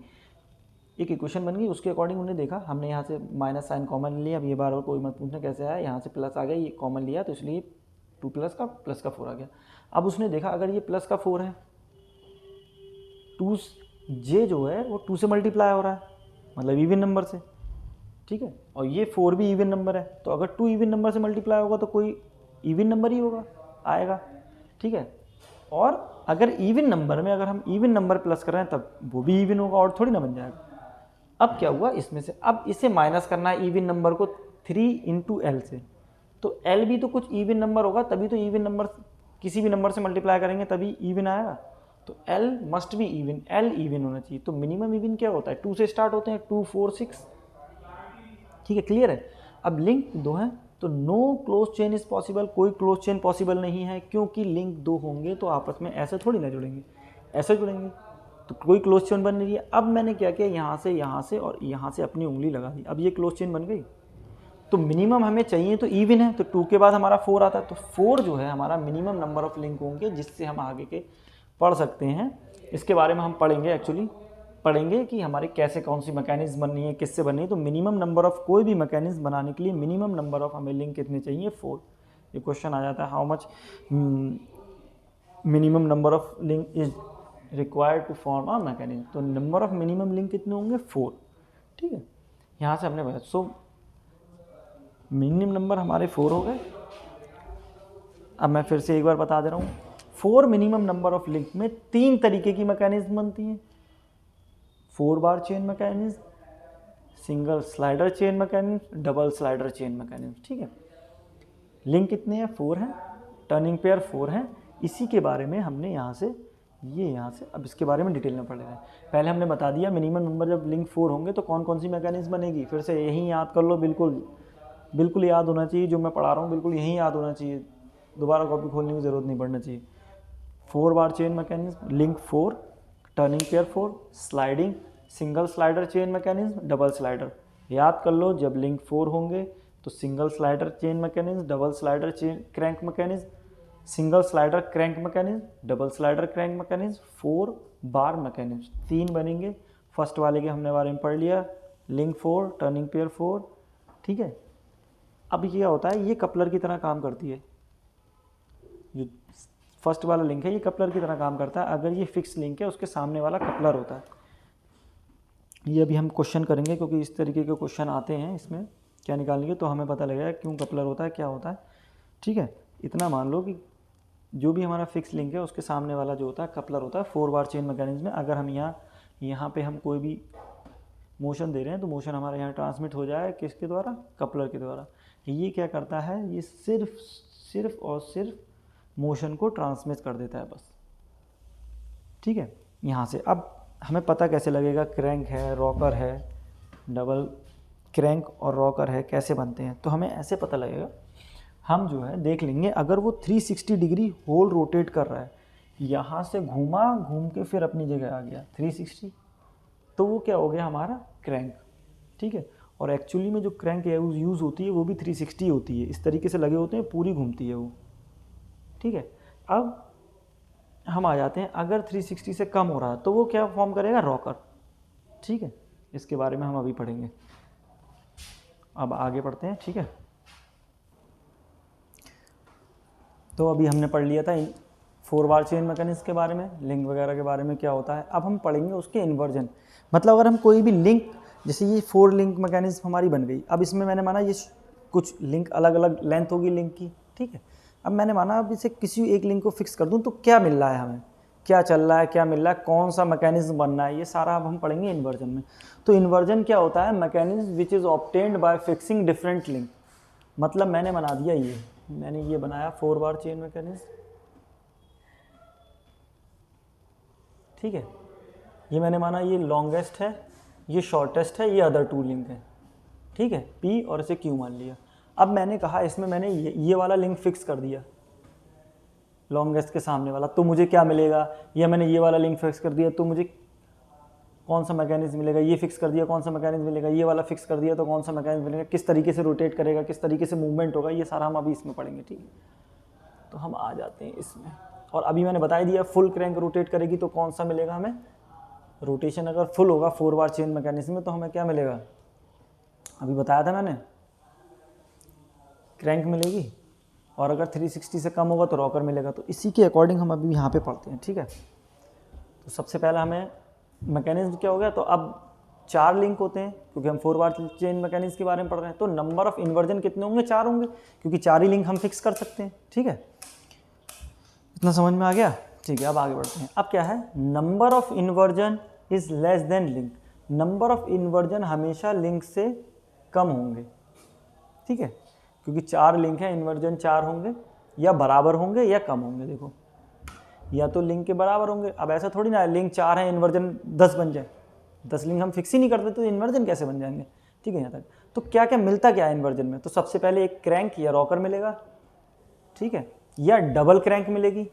A: एक इक्वेशन बन गई, उसके अकॉर्डिंग उन्होंने देखा, हमने यहाँ से माइनस साइन कॉमन लिया, अब ये बार और कोई मत पूछना कैसे आया, यहाँ से प्लस आ गया, ये कॉमन लिया तो इसलिए 2 प्लस का 4 आ गया। अब उसने देखा अगर ये प्लस का 4 है, 2 जे जो है वो 2 से मल्टीप्लाई हो रहा है, मतलब इवन नंबर से, ठीक है, और ये 4 भी इवन नंबर है, तो अगर 2 इवन नंबर से मल्टीप्लाई होगा तो कोई इवन नंबर ही होगा, आएगा, ठीक है। और अगर इवन नंबर में अगर हम इवन नंबर प्लस कर रहे हैं तब वो भी इवन होगा, और थोड़ी ना बन जाएगा। अब क्या हुआ इसमें से, अब इसे माइनस करना है इवन नंबर को 3 इंटू एल से, तो एल भी तो कुछ इवन नंबर होगा, तभी तो इवन नंबर किसी भी नंबर से मल्टीप्लाई करेंगे तभी इवन आएगा, तो L must be even, L even होना चाहिए। तो मिनिमम इवन क्या होता है, 2 से स्टार्ट होते हैं, 2 4 6, ठीक है, क्लियर है। अब लिंक 2 है तो no close chain is possible, कोई क्लोज चेन पॉसिबल नहीं है, क्योंकि लिंक 2 होंगे तो आपस में ऐसे थोड़ी ना जुड़ेंगे, ऐसे जुड़ेंगे, तो कोई क्लोज चेन बन रही है। अब मैंने क्या किया, यहाँ से और यहाँ से अपनी उंगली लगा दी, अब ये क्लोज चेन बन गई। तो मिनिमम हमें चाहिए तो इवन है, तो 2 के बाद हमारा 4 आता है, तो 4 जो है हमारा मिनिमम नंबर ऑफ लिंक होंगे जिससे हम आगे के पढ़ सकते हैं। इसके बारे में हम पढ़ेंगे, एक्चुअली पढ़ेंगे कि हमारे कैसे कौन सी मैकेनिज्म बननी है, किससे बननी है। तो मिनिमम नंबर ऑफ कोई भी मैकेनिज्म बनाने के लिए मिनिमम नंबर ऑफ हमें लिंक कितने चाहिए, 4। ये क्वेश्चन आ जाता है, how much minimum number of link is required to form a mechanism. तो नंबर ऑफ मिनिमम लिंक कितने होंगे, 4, ठीक है। यहाँ से हमने बताया, सो मिनिमम नंबर हमारे 4 हो गए। अब मैं फिर से एक बार बता दे रहा हूँ, 4 मिनिमम नंबर ऑफ लिंक में 3 तरीके की मैकेनिज्म बनती हैं, 4 bar chain mechanism, single slider chain mechanism, double slider chain mechanism, ठीक है। लिंक कितने हैं, 4 हैं, टर्निंग पेयर 4 हैं। इसी के बारे में हमने यहाँ से अब इसके बारे में डिटेल में पढ़ रहे हैं। पहले हमने बता दिया मिनिमम नंबर जब लिंक 4 होंगे तो कौन कौन सी मैकेनिज्म बनेगी, फिर से यही याद कर लो, बिल्कुल याद होना चाहिए, जो मैं पढ़ा रहा हूँ बिल्कुल यही याद होना चाहिए, दोबारा कॉपी खोलने की ज़रूरत नहीं पड़ना चाहिए। 4 bar chain mechanism, link 4, turning pair 4, sliding, single slider chain mechanism, double slider. याद कर लो, जब लिंक 4 होंगे तो single slider chain mechanism, double slider chain crank mechanism, single slider crank mechanism, double slider crank mechanism, 4 bar mechanism, 3 बनेंगे। First वाले के हमने बारे में पढ़ लिया, लिंक 4, टर्निंग पेयर 4, ठीक है। अब ये क्या होता है, ये कपलर की तरह काम करती है, जो फर्स्ट वाला लिंक है ये कपलर की तरह काम करता है। अगर ये फिक्स लिंक है उसके सामने वाला कपलर होता है। ये अभी हम क्वेश्चन करेंगे क्योंकि इस तरीके के क्वेश्चन आते हैं, इसमें क्या निकालेंगे तो हमें पता लगेगा क्यों कपलर होता है, क्या होता है, ठीक है। इतना मान लो कि जो भी हमारा फिक्स लिंक है उसके सामने वाला जो होता है कपलर होता है 4 बार चेन मैकेनिज्म में। अगर हम यहाँ पे हम कोई भी मोशन दे रहे हैं तो मोशन हमारे यहाँ ट्रांसमिट हो जाए किसके द्वारा, कपलर के द्वारा। ये क्या करता है, ये सिर्फ और सिर्फ मोशन को ट्रांसमिट कर देता है बस, ठीक है। यहाँ से अब हमें पता कैसे लगेगा क्रैंक है, रॉकर है, डबल क्रैंक और रॉकर है कैसे बनते हैं, तो हमें ऐसे पता लगेगा। हम जो है देख लेंगे, अगर वो 360 डिग्री होल रोटेट कर रहा है, यहाँ से घूम के फिर अपनी जगह आ गया 360, तो वो क्या हो गया हमारा क्रैंक, ठीक है। और एक्चुअली में जो क्रैंक यूज़ होती है वो भी 360 होती है, इस तरीके से लगे होते हैं, पूरी घूमती है वो, ठीक है। अब हम आ जाते हैं, अगर 360 से कम हो रहा है तो वो क्या फॉर्म करेगा, रॉकर, ठीक है। इसके बारे में हम अभी पढ़ेंगे। अब आगे पढ़ते हैं, ठीक है। तो अभी हमने पढ़ लिया था 4 बार चेन मैकेनिज्म के बारे में, लिंक वगैरह के बारे में क्या होता है। अब हम पढ़ेंगे उसके इन्वर्जन, मतलब अगर हम कोई भी लिंक, जैसे ये 4 लिंक मैकेनिज्म हमारी बन गई, अब इसमें मैंने माना ये कुछ लिंक अलग अलग लेंथ होगी लिंक की, ठीक है। अब मैंने माना अब इसे किसी एक लिंक को फिक्स कर दूं तो क्या मिल रहा है हमें, क्या चल रहा है, क्या मिल रहा है, कौन सा मैकेनिज्म बनना है, ये सारा अब हम पढ़ेंगे इन्वर्जन में। तो इन्वर्जन क्या होता है, mechanism which is obtained by fixing different link. मतलब मैंने बना दिया मैंने ये बनाया 4 बार चेन मैकेनिज्म, ठीक है। ये मैंने माना ये लॉन्गेस्ट है, ये शॉर्टेस्ट है, ये अदर 2 लिंक है, ठीक है, P और इसे Q मान लिया। अब मैंने कहा इसमें मैंने ये वाला लिंक फिक्स कर दिया लॉन्गेस्ट के सामने वाला, तो मुझे क्या मिलेगा, या मैंने ये वाला लिंक फिक्स कर दिया तो मुझे कौन सा मैकेनिज्म मिलेगा, ये फिक्स कर दिया कौन सा मैकेनिज्म मिलेगा, ये वाला फिक्स कर दिया तो कौन सा मैकेनिज्म मिलेगा, किस तरीके से रोटेट करेगा, किस तरीके से मूवमेंट होगा, ये सारा हम अभी इसमें पढ़ेंगे, ठीक है। तो हम आ जाते हैं इसमें, और अभी मैंने बता दिया फुल क्रैंक रोटेट करेगी तो कौन सा मिलेगा हमें, रोटेशन अगर फुल होगा 4 बार चेन मैकेनिज्म में तो हमें क्या मिलेगा, अभी बताया था मैंने, क्रैंक मिलेगी, और अगर 360 से कम होगा तो रॉकर मिलेगा। तो इसी के अकॉर्डिंग हम अभी यहाँ पे पढ़ते हैं, ठीक है। तो सबसे पहला हमें मैकेनिज्म क्या हो गया, तो अब 4 लिंक होते हैं क्योंकि हम 4 बार चेन मैकेनिज्म के बारे में पढ़ रहे हैं, तो नंबर ऑफ इन्वर्जन कितने होंगे, 4 होंगे, क्योंकि 4 ही लिंक हम फिक्स कर सकते हैं, ठीक है। इतना समझ में आ गया, ठीक है। अब आगे बढ़ते हैं। अब क्या है, number of inversion is less than link. Number of inversion हमेशा लिंक से कम होंगे, ठीक है, क्योंकि 4 लिंक हैं, इन्वर्जन 4 होंगे, या बराबर होंगे या कम होंगे। देखो, या तो लिंक के बराबर होंगे, अब ऐसा थोड़ी ना है लिंक 4 है इन्वर्जन 10 बन जाए, 10 लिंक हम फिक्स ही नहीं करते तो इन्वर्जन कैसे बन जाएंगे, ठीक है। यहाँ तक तो क्या क्या मिलता क्या है इन्वर्जन में, तो सबसे पहले एक क्रैंक या रॉकर मिलेगा, ठीक है, या डबल क्रैंक मिलेगी,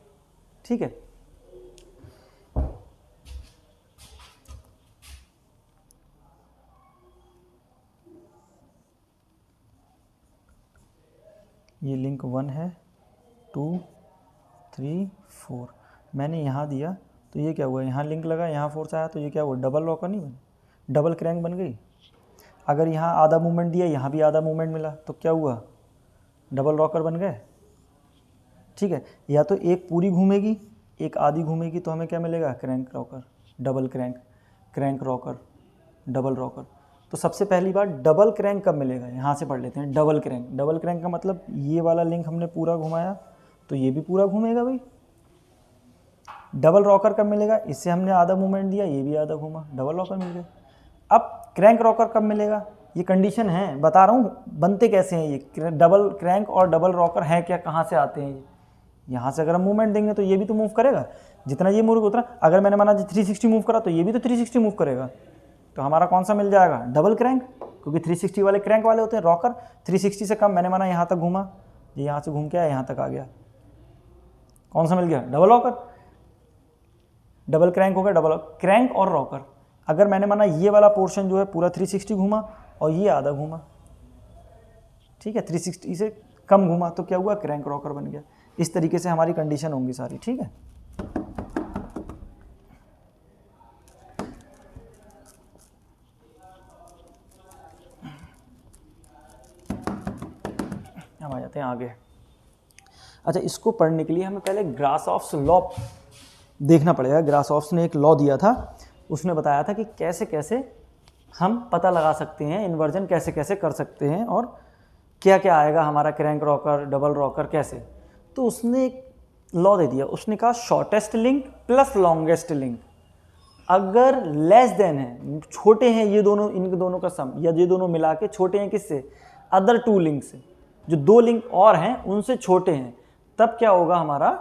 A: ठीक है। ये लिंक 1 है, 2, 3, 4 मैंने यहाँ दिया तो ये क्या हुआ, यहाँ लिंक लगा, यहाँ फोर्स आया तो ये क्या हुआ, डबल रॉकर नहीं बना, डबल क्रैंक बन गई। अगर यहाँ आधा मूवमेंट दिया, यहाँ भी आधा मूवमेंट मिला तो क्या हुआ, डबल रॉकर बन गए, ठीक है। या तो एक पूरी घूमेगी, एक आधी घूमेगी, तो हमें क्या मिलेगा, crank rocker, double crank, crank rocker, double rocker. तो सबसे पहली बार डबल क्रैंक कब मिलेगा, यहाँ से पढ़ लेते हैं। डबल क्रैंक, डबल क्रैंक का मतलब ये वाला लिंक हमने पूरा घुमाया तो ये भी पूरा घूमेगा भाई। डबल रॉकर कब मिलेगा, इससे हमने आधा मूवमेंट दिया, ये भी आधा घूमा, डबल रॉकर मिल गया। अब क्रैंक रॉकर कब मिलेगा, ये कंडीशन है, बता रहा हूँ बनते कैसे हैं ये डबल क्रैंक और डबल रॉकर हैं क्या, कहाँ से आते हैं ये, यहाँ से अगर हम मूवमेंट देंगे तो ये भी तो मूव करेगा, जितना ये मूव उतना। अगर मैंने माना 360 मूव करा तो ये भी तो 360 मूव करेगा, तो हमारा कौन सा मिल जाएगा, डबल क्रैंक, क्योंकि 360 वाले क्रैंक वाले होते हैं, रॉकर 360 से कम, मैंने माना यहाँ तक घूमा, ये यहाँ से घूम के आया यहाँ तक आ गया, कौन सा मिल गया, डबल रॉकर, डबल क्रैंक हो गया, डबल क्रैंक और रॉकर। अगर मैंने माना ये वाला पोर्शन जो है पूरा 360 घूमा और ये आधा घूमा, ठीक है, 360 से कम घूमा तो क्या हुआ, क्रैंक रॉकर बन गया। इस तरीके से हमारी कंडीशन होंगी सारी, ठीक है। हम आ जाते हैं आगे। अच्छा, इसको पढ़ने के लिए हमें पहले ग्रासऑफ्स लॉ देखना पड़ेगा। ग्रासऑफ्स ने एक लॉ दिया था, उसने बताया था कि कैसे कैसे हम पता लगा सकते हैं इन्वर्जन, कैसे कैसे कर सकते हैं और क्या क्या आएगा हमारा क्रैंक रॉकर, डबल रॉकर कैसे। तो उसने एक लॉ दे दिया, उसने कहा shortest link plus longest link अगर लेस देन है, छोटे हैं ये दोनों, इनके दोनों का सम, या ये दोनों मिला के छोटे हैं किससे, अदर टू लिंक से, जो दो लिंक और हैं उनसे छोटे हैं, तब क्या होगा, हमारा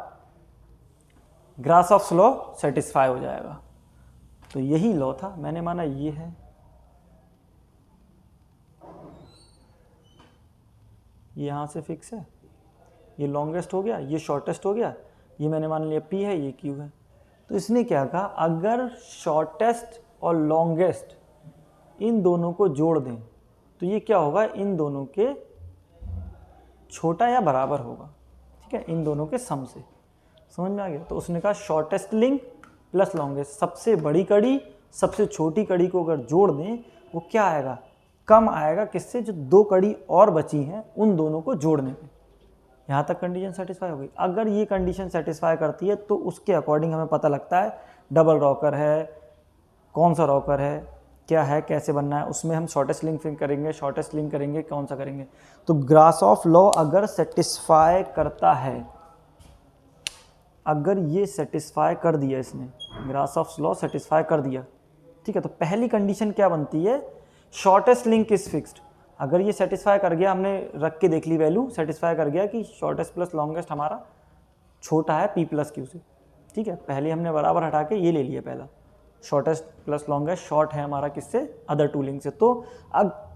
A: ग्रासॉफ्स लॉ सेटिस्फाई हो जाएगा। तो यही लॉ था, मैंने माना ये है, ये यहाँ से फिक्स है, ये लॉन्गेस्ट हो गया, ये शॉर्टेस्ट हो गया, ये मैंने मान लिया P है, ये Q है। तो इसने क्या कहा, अगर शॉर्टेस्ट और लॉन्गेस्ट इन दोनों को जोड़ दें तो ये क्या होगा, इन दोनों के छोटा या बराबर होगा, ठीक है, इन दोनों के सम से। समझ में आ गया? तो उसने कहा शॉर्टेस्ट लिंक प्लस लॉन्गेस्ट, सबसे बड़ी कड़ी सबसे छोटी कड़ी को अगर जोड़ दें वो क्या आएगा, कम आएगा, किससे, जो दो कड़ी और बची हैं उन दोनों को जोड़ने पे। यहाँ तक कंडीशन सेटिस्फाई हो गई। अगर ये कंडीशन सेटिस्फाई करती है तो उसके अकॉर्डिंग हमें पता लगता है डबल रॉकर है, कौन सा रॉकर है, क्या है, कैसे बनना है, उसमें हम शॉर्टेस्ट लिंक करेंगे, शॉर्टेस्ट लिंक करेंगे, कौन सा करेंगे। तो ग्रासॉफ लॉ अगर सेटिस्फाई करता है, अगर ये सेटिस्फाई कर दिया इसने, ग्रासॉफ लॉ सेटिस्फाई कर दिया, ठीक है, तो पहली कंडीशन क्या बनती है, शॉर्टेस्ट लिंक इज फिक्स्ड। अगर ये सेटिस्फाई कर गया, हमने रख के देख ली वैल्यू, सेटिस्फाई कर गया कि शॉर्टेस्ट प्लस लॉन्गेस्ट हमारा छोटा है P प्लस Q से, ठीक है, पहले हमने बराबर हटा के ये ले लिया, पहला शॉर्टेस्ट प्लस लॉन्गेस्ट शॉर्ट है हमारा किससे, अदर टू लिंक से। तो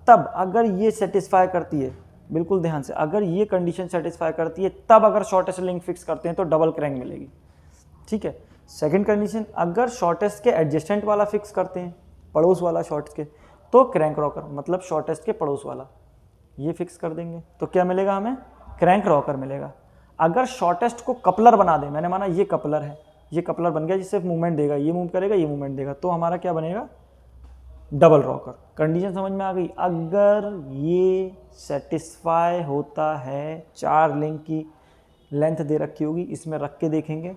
A: तब अगर ये सेटिस्फाई करती है, बिल्कुल ध्यान से, अगर ये कंडीशन सेटिस्फाई करती है तब अगर शॉर्टेस्ट लिंक फिक्स करते हैं तो डबल क्रैंक मिलेगी, ठीक है। सेकंड कंडीशन, अगर शॉर्टेस्ट के एडजेस्टेंट वाला फिक्स करते हैं, पड़ोस वाला शॉर्टेस्ट के, तो क्रैंक रॉकर, मतलब शॉर्टेस्ट के पड़ोस वाला ये फिक्स कर देंगे तो क्या मिलेगा, हमें क्रैंक रॉकर मिलेगा। अगर शॉर्टेस्ट को कपलर बना दें, मैंने माना ये कपलर है, ये कपलर बन गया जिससे मूवमेंट देगा, ये मूव करेगा, ये मूवमेंट देगा, तो हमारा क्या बनेगा, डबल रॉकर। कंडीशन समझ में आ गई। अगर ये सेटिस्फाई होता है, 4 लिंक की लेंथ दे रखी होगी, इसमें रख के देखेंगे,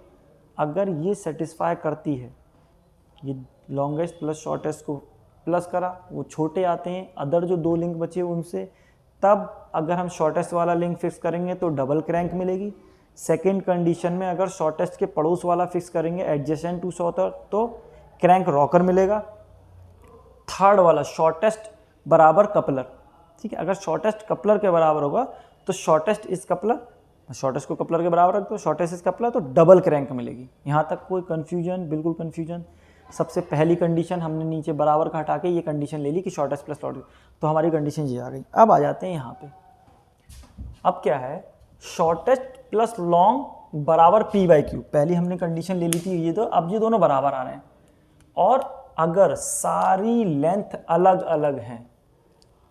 A: अगर ये सेटिस्फाई करती है, ये लॉन्गेस्ट प्लस शॉर्टेस्ट को प्लस करा, वो छोटे आते हैं अदर जो 2 लिंक बचे उनसे, तब अगर हम शॉर्टेस्ट वाला लिंक फिक्स करेंगे तो डबल क्रैंक मिलेगी। सेकेंड कंडीशन में अगर शॉर्टेस्ट के पड़ोस वाला फिक्स करेंगे एडजेसेंट टू शॉर्टर तो क्रैंक रॉकर मिलेगा। थर्ड वाला शॉर्टेस्ट बराबर कपलर, ठीक है, अगर शॉर्टेस्ट कपलर के बराबर होगा तो शॉर्टेस्ट इज कपलर, शॉर्टेस्ट को कपलर के बराबर रख दो, शॉर्टेस्ट इज कपलर, तो डबल क्रैंक मिलेगी। यहाँ तक कोई कन्फ्यूजन, बिल्कुल कन्फ्यूजन। सबसे पहली कंडीशन हमने नीचे बराबर का हटा के ये कंडीशन ले ली कि शॉर्टेस्ट प्लस शॉर्टेस्ट, तो हमारी कंडीशन ये आ गई। अब आ जाते हैं यहाँ पे, अब क्या है, शॉर्टेस्ट प्लस लॉन्ग बराबर P/Q, पहली हमने कंडीशन ले ली थी ये, तो अब ये दोनों बराबर आ रहे हैं, और अगर सारी लेंथ अलग अलग हैं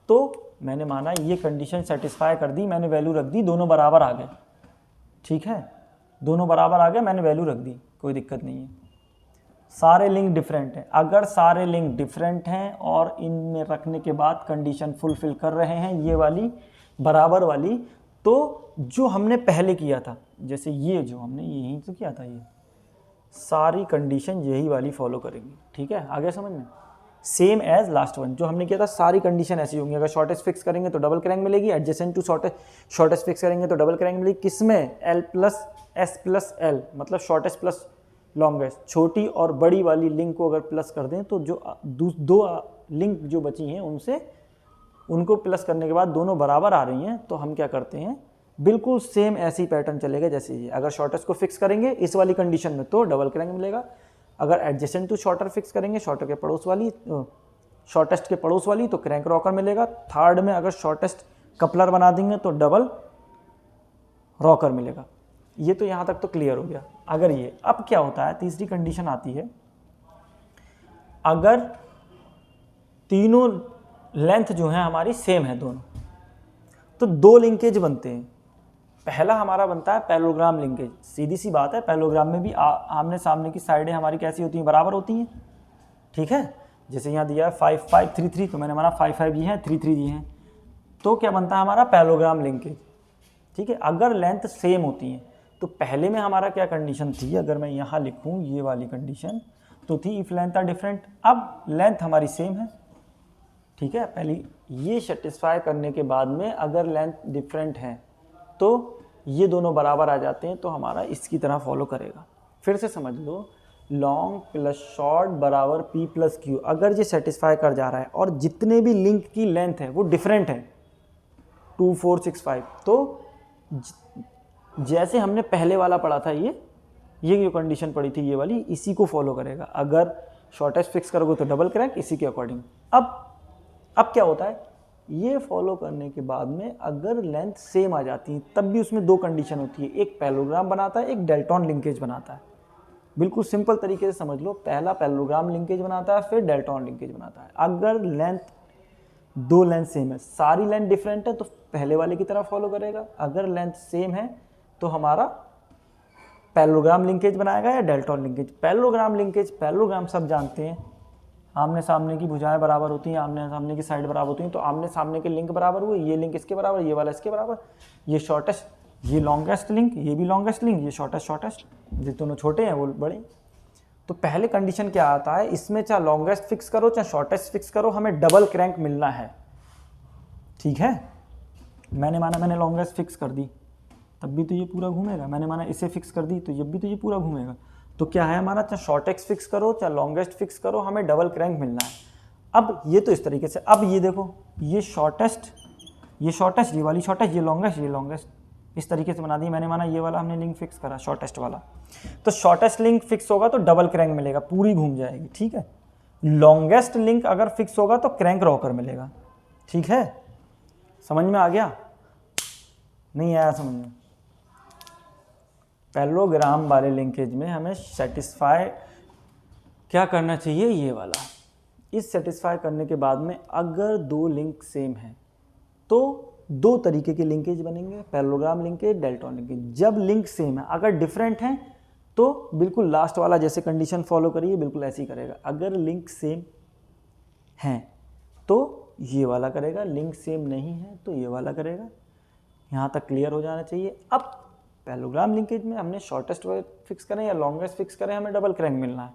A: तो मैंने माना ये कंडीशन सेटिस्फाई कर दी, मैंने वैल्यू रख दी, दोनों बराबर आ गए, ठीक है, दोनों बराबर आ गए, मैंने वैल्यू रख दी, कोई दिक्कत नहीं है। सारे लिंक डिफरेंट हैं, अगर सारे लिंक डिफरेंट हैं और इनमें रखने के बाद कंडीशन फुलफिल कर रहे हैं ये वाली बराबर वाली, तो जो हमने पहले किया था, जैसे ये जो हमने यही तो किया था, ये सारी कंडीशन यही वाली फॉलो करेंगी, ठीक है, आगे समझ में, सेम एज लास्ट वन जो हमने किया था, सारी कंडीशन ऐसी होंगी। अगर शॉर्टेस्ट फिक्स करेंगे तो डबल क्रैंक मिलेगी, एडजेसेंट टू शॉर्टेस्ट फिक्स करेंगे तो डबल क्रैंक मिलेगी, किसमें, L plus S plus L, मतलब शॉर्टेस्ट प्लस लॉन्गेस्ट, छोटी और बड़ी वाली लिंक को अगर प्लस कर दें तो जो दो लिंक जो बची हैं उनसे, उनको प्लस करने के बाद दोनों बराबर आ रही हैं, तो हम क्या करते हैं, बिल्कुल सेम ऐसी पैटर्न चलेगा जैसे ये। अगर शॉर्टेस्ट को फिक्स करेंगे इस वाली कंडीशन में तो डबल क्रैंक मिलेगा, अगर एडजेसेंट टू शॉर्टर फिक्स करेंगे, शॉर्टर के पड़ोस वाली, शॉर्टेस्ट के पड़ोस वाली, तो क्रैंक रॉकर मिलेगा। थर्ड में अगर शॉर्टेस्ट कपलर बना देंगे तो डबल रॉकर मिलेगा। ये तो यहाँ तक तो क्लियर हो गया। अगर ये, अब क्या होता है, तीसरी कंडीशन आती है, अगर तीनों लेंथ जो है हमारी सेम है दोनों, तो 2 लिंकेज बनते हैं। पहला हमारा बनता है पैरेललोग्राम लिंकेज, सीधी सी बात है, पैरेललोग्राम में भी आमने सामने की साइडें हमारी कैसी होती हैं, बराबर होती हैं, ठीक है। जैसे यहाँ दिया है 5 5 3 3, तो मैंने माना 5 5 ये हैं, 3 3 ये हैं, तो क्या बनता है हमारा पैरेललोग्राम लिंकेज, ठीक है। अगर लेंथ सेम होती हैं तो पहले में हमारा क्या कंडीशन थी, अगर मैं यहाँ लिखूँ ये वाली कंडीशन तो थी इफ लेंथ आर डिफरेंट, अब लेंथ हमारी सेम है, ठीक है। पहले ये सेटिस्फाई करने के बाद में अगर लेंथ डिफरेंट है तो ये दोनों बराबर आ जाते हैं तो हमारा इसकी तरह फॉलो करेगा। फिर से समझ लो, लॉन्ग प्लस शॉर्ट बराबर पी प्लस क्यू। अगर ये सेटिस्फाई कर जा रहा है और जितने भी लिंक की लेंथ है वो डिफरेंट है 2 4 6 5, तो जैसे हमने पहले वाला पढ़ा था ये जो कंडीशन पड़ी थी ये वाली, इसी को फॉलो करेगा। अगर शॉर्टेस्ट फिक्स करोगे तो डबल क्रैंक, इसी के अकॉर्डिंग। अब क्या होता है, ये फॉलो करने के बाद में अगर लेंथ सेम आ जाती है तब भी उसमें दो कंडीशन होती है, एक पैरेललोग्राम बनाता है, एक डेल्टॉन लिंकेज बनाता है। बिल्कुल सिंपल तरीके से समझ लो, पहला पैरेललोग्राम लिंकेज बनाता है, फिर डेल्टॉन लिंकेज बनाता है। अगर दो लेंथ सेम है, सारी लेंथ डिफरेंट है तो पहले वाले की तरह फॉलो करेगा। अगर लेंथ सेम है तो हमारा पैरेललोग्राम लिंकेज बनाएगा या डेल्टॉन लिंकेज। पैरेललोग्राम सब जानते हैं, आमने सामने की भुजाएं बराबर होती हैं, आमने सामने की साइड बराबर होती हैं, तो आमने सामने के लिंक बराबर हुए, ये लिंक इसके बराबर, ये वाला इसके बराबर, ये शॉर्टेस्ट, ये लॉन्गेस्ट लिंक, ये भी लॉन्गेस्ट लिंक, ये शॉर्टेस्ट, ये दोनों छोटे हैं वो बड़े। तो पहले कंडीशन क्या आता है, इसमें चाहे लॉन्गेस्ट फिक्स करो चाहे शॉर्टेस्ट फिक्स करो, हमें डबल क्रैंक मिलना है। ठीक है, मैंने लॉन्गेस्ट फिक्स कर दी तब भी तो ये पूरा घूमेगा, मैंने माना इसे फिक्स कर दी तो जब भी तो ये पूरा घूमेगा। तो क्या है हमारा, चाहे शॉर्टेस्ट फिक्स करो चाहे लॉन्गेस्ट फिक्स करो, हमें डबल क्रैंक मिलना है। अब ये तो इस तरीके से, अब ये देखो, ये शॉर्टेस्ट, ये वाली शॉर्टेस्ट, ये लॉन्गेस्ट, इस तरीके से बना दी। मैंने माना ये वाला हमने लिंक फिक्स करा शॉर्टेस्ट वाला, तो शॉर्टेस्ट लिंक फिक्स होगा तो डबल क्रैंक मिलेगा, पूरी घूम जाएगी। ठीक है, लॉन्गेस्ट लिंक अगर फिक्स होगा तो क्रैंक रॉकर मिलेगा। ठीक है, समझ में आ गया? नहीं आया समझ में? पैरेललोग्राम वाले लिंकेज में हमें सेटिस्फाई क्या करना चाहिए, ये वाला। इस सेटिस्फाई करने के बाद में अगर दो लिंक सेम है तो दो तरीके के लिंकेज बनेंगे, पैरेललोग्राम लिंकेज, डेल्टॉन लिंकेज। जब लिंक सेम है, अगर डिफरेंट है तो बिल्कुल लास्ट वाला जैसे कंडीशन फॉलो करिए, बिल्कुल ऐसे ही करेगा। अगर लिंक सेम है तो ये वाला करेगा, लिंक सेम नहीं है तो ये वाला करेगा। यहाँ तक क्लियर हो जाना चाहिए। अब पैरेललोग्राम लिंकेज में हमने शॉर्टेस्ट फिक्स करें या लॉन्गेस्ट फिक्स करें, हमें डबल क्रैंक मिलना है,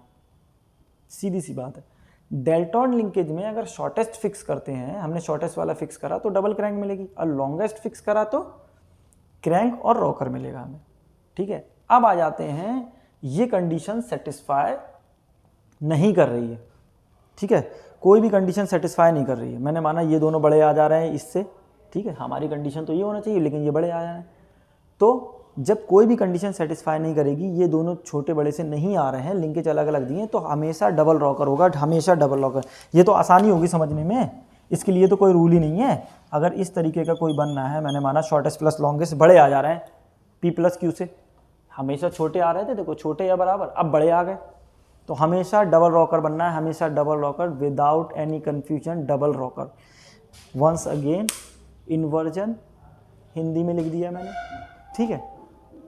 A: सीधी सी बात है। डेल्टॉन लिंकेज में अगर शॉर्टेस्ट फिक्स करते हैं, हमने शॉर्टेस्ट वाला फिक्स करा तो डबल क्रैंक मिलेगी, और लॉन्गेस्ट फिक्स करा तो क्रैंक और रॉकर मिलेगा हमें। ठीक है, अब आ जाते हैं, ये कंडीशन सेटिस्फाई नहीं कर रही है। ठीक है, कोई भी कंडीशन सेटिस्फाई नहीं कर रही है। मैंने माना ये दोनों बड़े आ जा रहे हैं इससे, ठीक है, हमारी कंडीशन तो ये होना चाहिए लेकिन ये बड़े आ जा रहे हैं। तो जब कोई भी कंडीशन सेटिस्फाई नहीं करेगी, ये दोनों छोटे बड़े से नहीं आ रहे हैं, लिंकेज अलग अलग दिए, तो हमेशा डबल रॉकर होगा, हमेशा डबल रॉकर। ये तो आसानी होगी समझने में, इसके लिए तो कोई रूल ही नहीं है। अगर इस तरीके का कोई बनना है, मैंने माना शॉर्टेस्ट प्लस लॉन्गेस्ट बड़े आ जा रहे हैं पी प्लस क्यू से, हमेशा छोटे आ रहे थे, देखो छोटे या बराबर, अब बड़े आ गए, तो हमेशा डबल रॉकर बनना है, हमेशा double rocker, without any confusion double rocker. Once again inversion Hindi में लिख दिया मैंने। ठीक है,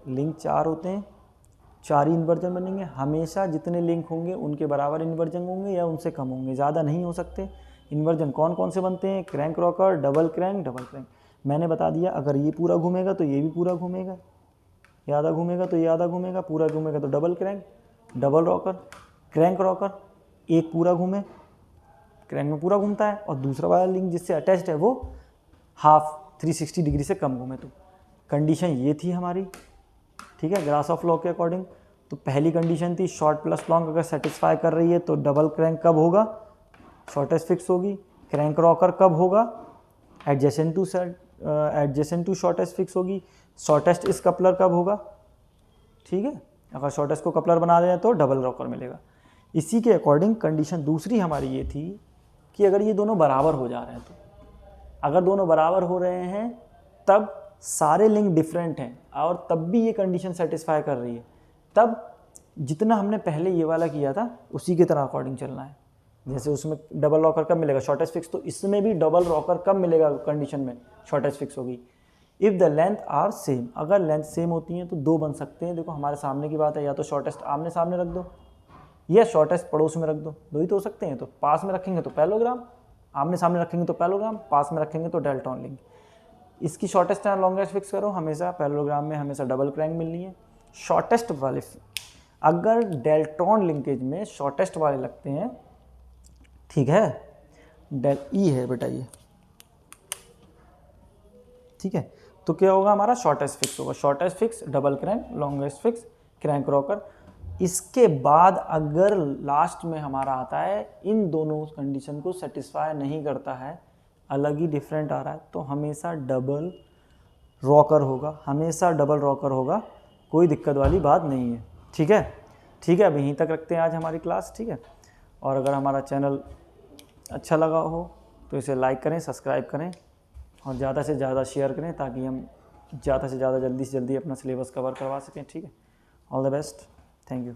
A: लिंक 4 होते हैं, 4 ही इन्वर्जन बनेंगे, हमेशा जितने लिंक होंगे उनके बराबर इन्वर्जन होंगे या उनसे कम होंगे, ज़्यादा नहीं हो सकते। इन्वर्जन कौन कौन से बनते हैं, क्रैंक रॉकर, डबल क्रैंक। मैंने बता दिया, अगर ये पूरा घूमेगा तो ये भी पूरा घूमेगा, ये आधा घूमेगा तो ये आधा घूमेगा, पूरा घूमेगा तो double crank, double rocker, crank rocker. एक पूरा घूमे, क्रैंक में पूरा घूमता है, और दूसरा वाला लिंक जिससे अटैच्ड है वो हाफ 360 डिग्री से कम घूमे। तो कंडीशन ये थी हमारी। ठीक है, ग्रासऑफ लॉ के अकॉर्डिंग। तो पहली कंडीशन थी शॉर्ट प्लस लॉन्ग अगर सेटिस्फाई कर रही है तो डबल क्रैंक कब होगा, शॉर्टेस्ट फिक्स होगी। क्रैंक रॉकर कब होगा, एडजेसेंट टू शॉर्टेस्ट फिक्स होगी। शॉर्टेस्ट इस कपलर कब होगा, ठीक है, अगर शॉर्टेस्ट को कपलर बना दें तो डबल रॉकर मिलेगा। इसी के अकॉर्डिंग कंडीशन दूसरी हमारी ये थी कि अगर ये दोनों बराबर हो जा रहे हैं, तो अगर दोनों बराबर हो रहे हैं तब सारे लिंक डिफरेंट हैं और तब भी ये कंडीशन सेटिस्फाई कर रही है, तब जितना हमने पहले ये वाला किया था उसी की तरह अकॉर्डिंग चलना है। जैसे उसमें डबल रॉकर कब मिलेगा, शॉर्टेस्ट फिक्स, तो इसमें भी डबल रॉकर कब मिलेगा, कंडीशन में शॉर्टेस्ट फिक्स होगी if the length are same. अगर लेंथ सेम होती हैं तो दो बन सकते हैं। देखो हमारे सामने की बात है, या तो शॉर्टेस्ट आमने सामने रख दो या शॉर्टेस्ट पड़ोस में रख दो, दो ही तो हो सकते हैं। तो पास में रखेंगे तो पैरेललोग्राम, आमने सामने रखेंगे तो पैरेललोग्राम, पास में रखेंगे तो डेल्टॉन लिंक। इसकी शॉर्टेस्ट एंड लॉन्गेस्ट फिक्स करो, हमेशा पैरेललोग्राम में हमेशा डबल क्रैंक मिलनी है। शॉर्टेस्ट वाले अगर डेल्टॉन लिंकेज में शॉर्टेस्ट वाले लगते हैं, ठीक है, डेल ई है बेटा ये, ठीक है, तो क्या होगा, हमारा शॉर्टेस्ट फिक्स होगा, shortest fix double crank, longest fix crank rocker. इसके बाद अगर लास्ट में हमारा आता है इन दोनों कंडीशन को सेटिस्फाई नहीं करता है, अलग ही डिफरेंट आ रहा है, तो हमेशा डबल रॉकर होगा, हमेशा डबल रॉकर होगा, कोई दिक्कत वाली बात नहीं है। ठीक है, ठीक है, अब यहीं तक रखते हैं आज हमारी क्लास। ठीक है, और अगर हमारा चैनल अच्छा लगा हो तो इसे लाइक करें, सब्सक्राइब करें और ज़्यादा से ज़्यादा शेयर करें, ताकि हम ज़्यादा से ज़्यादा जल्दी से जल्दी अपना सिलेबस कवर करवा सकें। ठीक है, all the best, thank you.